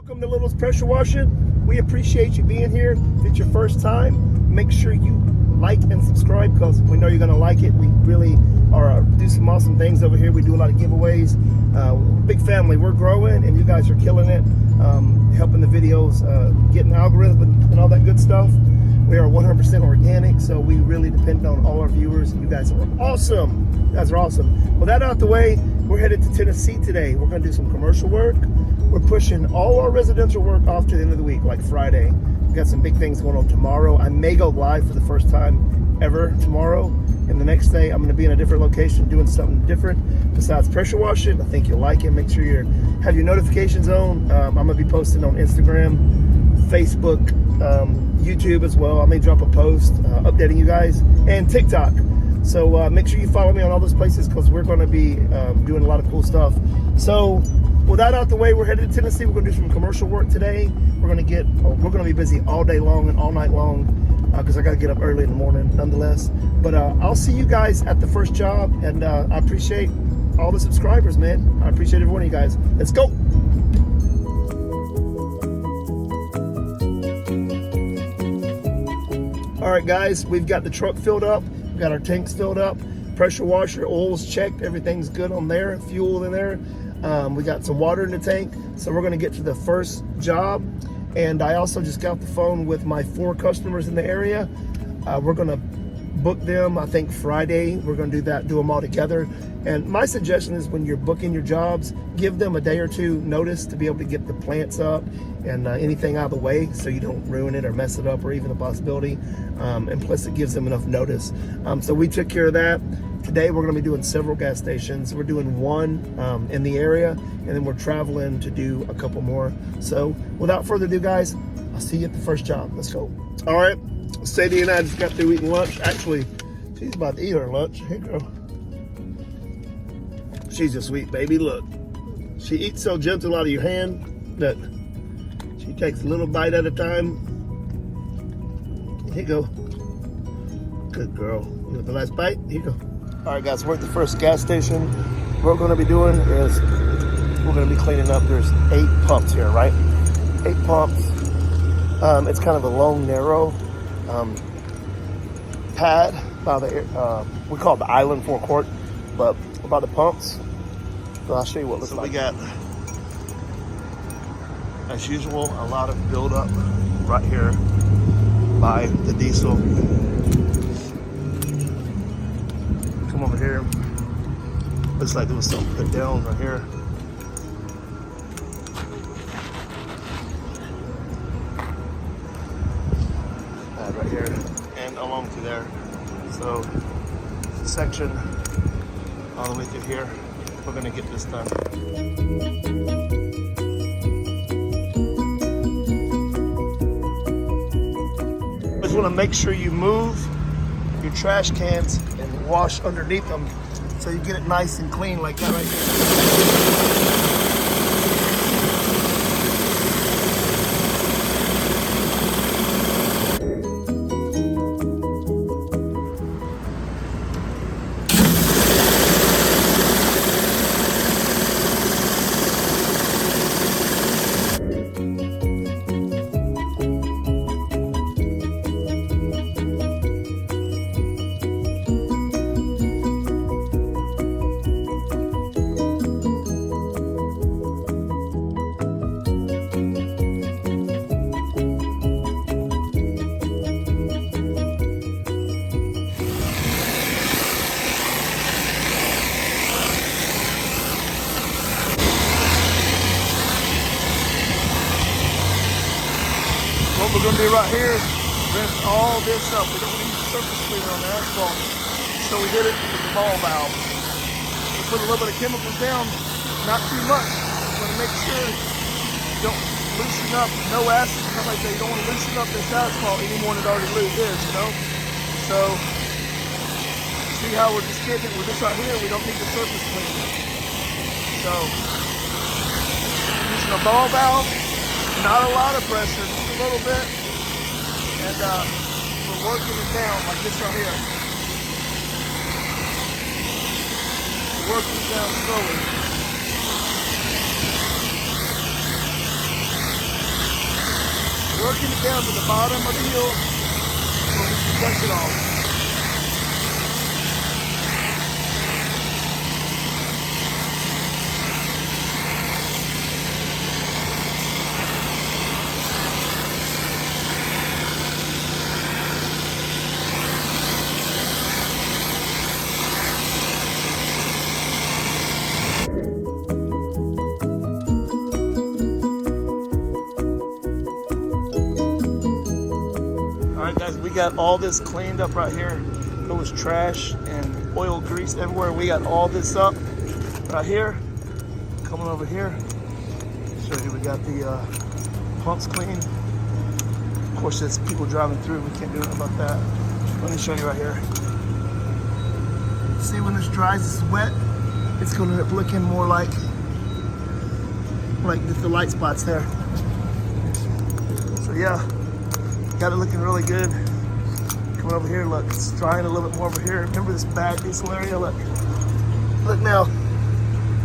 Welcome to Little's Pressure Washing. We appreciate you being here. If it's your first time, make sure you like and subscribe because we know you're going to like it. We really do some awesome things over here. We do a lot of giveaways. Big family. We're growing and you guys are killing it. Helping the videos, getting algorithm and all that good stuff. We are 100% organic, so we really depend on all our viewers. You guys are awesome. You guys are awesome. With that out the way, we're headed to Tennessee today. We're going to do some commercial work. We're pushing all our residential work off to the end of the week, like Friday. We've got some big things going on tomorrow. I may go live for the first time ever tomorrow. And the next day, I'm going to be in a different location doing something different besides pressure washing. I think you'll like it. Make sure you have your notifications on. I'm going to be posting on Instagram, Facebook, YouTube as well. I may drop a post updating you guys, and TikTok. So make sure you follow me on all those places because we're going to be doing a lot of cool stuff. So with that out the way, we're headed to Tennessee. We're going to do some commercial work today. We're going to be busy all day long and all night long because I got to get up early in the morning nonetheless. But I'll see you guys at the first job, and I appreciate all the subscribers, man. I appreciate every one of you guys. Let's go. All right, guys, we've got the truck filled up. We've got our tanks filled up. Pressure washer, oil's checked. Everything's good on there. Fuel in there. We got some water in the tank. So we're going to get to the first job. And I also just got off the phone with my 4 customers in the area. We're going to book them, I think Friday. We're going to do them all together. And my suggestion is when you're booking your jobs, give them a day or two notice to be able to get the plants up and anything out of the way so you don't ruin it or mess it up or even a possibility. And plus it gives them enough notice. So we took care of that. Today we're going to be doing several gas stations. We're doing one in the area, and then we're traveling to do a couple more. So without further ado, guys, I'll see you at the first job. Let's go. All right, Sadie and I just got through eating lunch. Actually, she's about to eat her lunch. Hey, girl. She's a sweet baby. Look, she eats so gentle out of your hand that she takes a little bite at a time. Here you go. Good girl. You want the last bite? Here you go. All right, guys, we're at the first gas station. What we're going to be doing is we're going to be cleaning up. There's 8 pumps here, right? 8 pumps. It's kind of a long, narrow pad by the we call it the island forecourt, but about the pumps. So I'll show you what it looks like. We got, as usual, a lot of buildup right here by the diesel. Come over here. Looks like there was something put down right here. Right here and along through there. So section all the way through here. We're gonna get this done. Just want to make sure you move your trash cans and wash underneath them so you get it nice and clean like that right there. What we're going to do right here is rinse all this up. We don't want to use surface cleaner on the asphalt, so we did it with the ball valve. We put a little bit of chemicals down, not too much. You want to make sure you don't loosen up, no acid, stuff like that. You don't want to loosen up this asphalt any more than it already loose is, you know? So, see how we're just getting it with this right here? We don't need the surface cleaner. So, using a ball valve, not a lot of pressure, just a little bit, and we're working it down like this right here. We're working it down slowly. working it down to the bottom of the hill so we can touch it all. Alright guys, we got all this cleaned up right here. There was trash and oil grease everywhere. We got all this up right here. Coming over here. Show you we got the pumps clean. Of course there's people driving through, we can't do anything about that. Let me show you right here. See when this dries, this is wet, it's gonna end up looking more like the light spots there. So yeah. Got it looking really good. Coming over here, look, it's drying a little bit more over here. Remember this bad diesel area? Look now.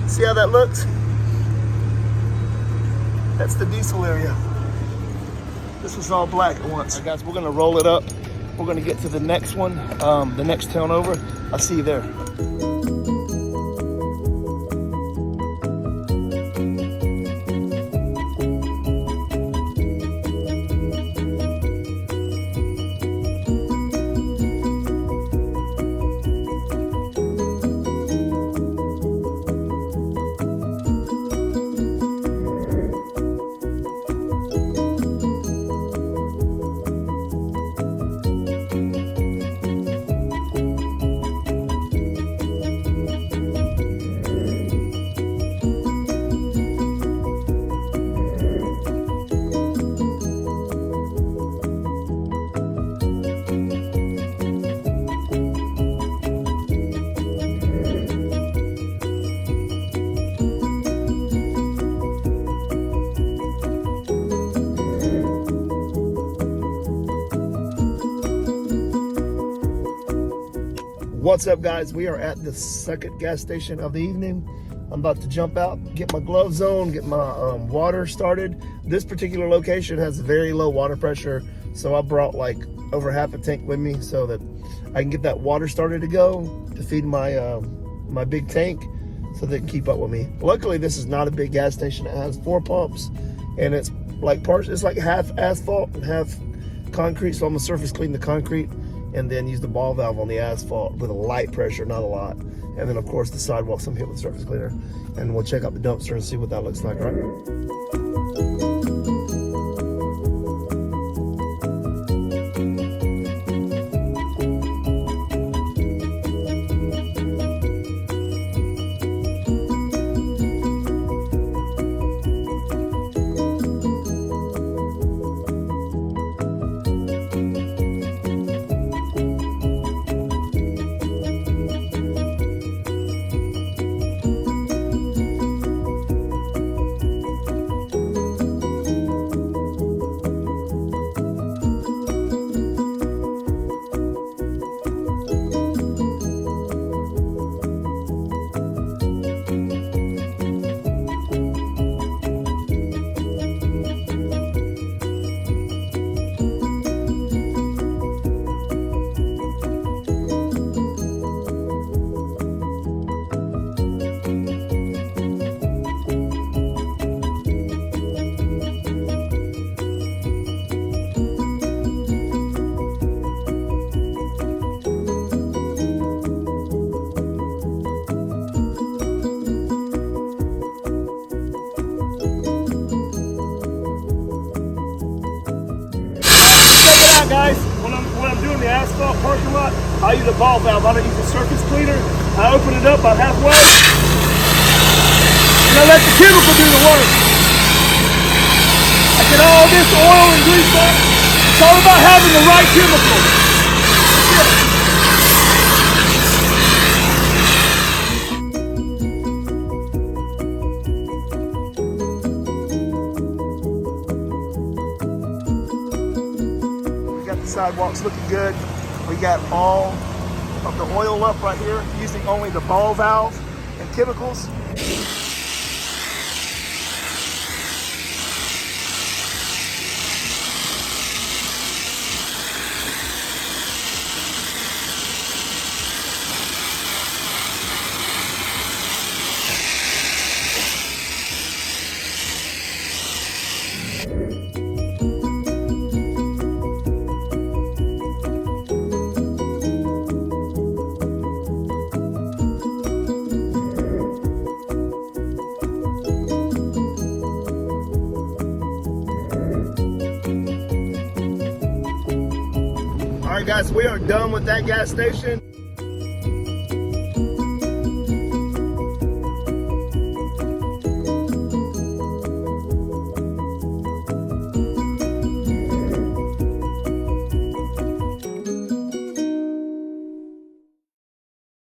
See how that looks? That's the diesel area. This was all black at once. All right, guys, we're gonna roll it up. We're gonna get to the next one, the next town over. I'll see you there. What's up guys, we are at the second gas station of the evening. I'm about to jump out, get my gloves on, get my water started. This particular location has very low water pressure, so I brought like over half a tank with me so that I can get that water started to go to feed my my big tank so they can keep up with me. Luckily this is not a big gas station. It has 4 pumps and it's like half asphalt and half concrete, so I'm gonna surface clean the concrete and then use the ball valve on the asphalt with a light pressure, not a lot. And then of course the sidewalks I'm hit with surface cleaner. And we'll check out the dumpster and see what that looks like, right? Guys, when I'm doing the asphalt parking lot, I use a ball valve. I don't use a surface cleaner. I open it up about halfway, and I let the chemical do the work. I get all this oil and grease on. It's all about having the right chemical. Sidewalks looking good. We got all of the oil up right here using only the ball valve and chemicals. guys, we are done with that gas station.